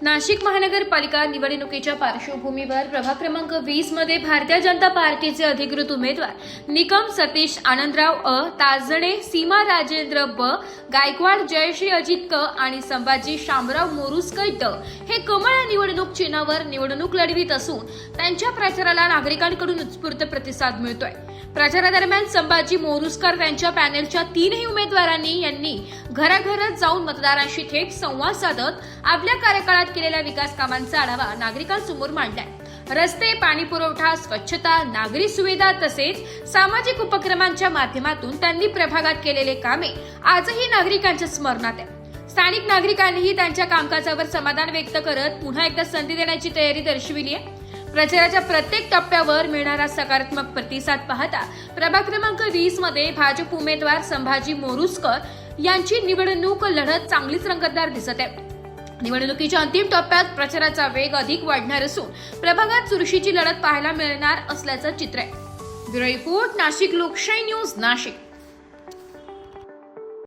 नाशिक महानगरपालिका निवडणुकीच्या पार्श्वभूमीवर प्रभाग क्रमांक 20 मध्ये भारतीय जनता पार्टीचे अधिकृत उमेदवार निकम सतीश आनंदराव अ, ताजणे सीमा राजेंद्र ब, गायकवाड जयश्री अजित क आणि संभाजी शामराव मोरुसकर ड हे कमळ या निवडणूक चिन्हावर निवडणूक लढवित असून त्यांच्या प्रचाराला नागरिकांकडून उत्स्फूर्त प्रतिसाद मिळतोय। प्रचारादरम्यान संभाजी मोरुसकर त्यांच्या पॅनेलच्या 3ही उमेदवारांनी यांनी घराघरात जाऊन मतदारांशी थेट संवाद साधत आपल्या कार्यकाळात केलेल्या विकास कामांचा आढावा नागरिकांसमोर मांडलाय। रस्ते, पाणी पुरवठा, स्वच्छता, नागरी सुविधा तसेच सामाजिक उपक्रमांच्या माध्यमातून त्यांनी प्रभागात केलेले कामे आजही नागरिकांच्या स्मरणात आहे। स्थानिक नागरिकांनीही त्यांच्या कामकाजावर समाधान व्यक्त करत पुन्हा एकदा संधी देण्याची तयारी दर्शविली आहे। प्रचाराच्या प्रत्येक टप्प्यावर मिळणारा सकारात्मक प्रतिसाद पाहता प्रभाग क्रमांक 20 मध्ये भाजप उमेदवार संभाजी मोरुसकर यांची निवडणूक लढत चांगलीच रंगतदार दिसत आहे। निवडणुकीच्या अंतिम टप्प्यात प्रचाराचा वेग अधिक वाढणार असून प्रभागात चुरशीची लढत पाहायला मिळणार असल्याचं चित्र आहे। ब्युरो रिपोर्ट, नाशिक लोकशाही न्यूज, नाशिक।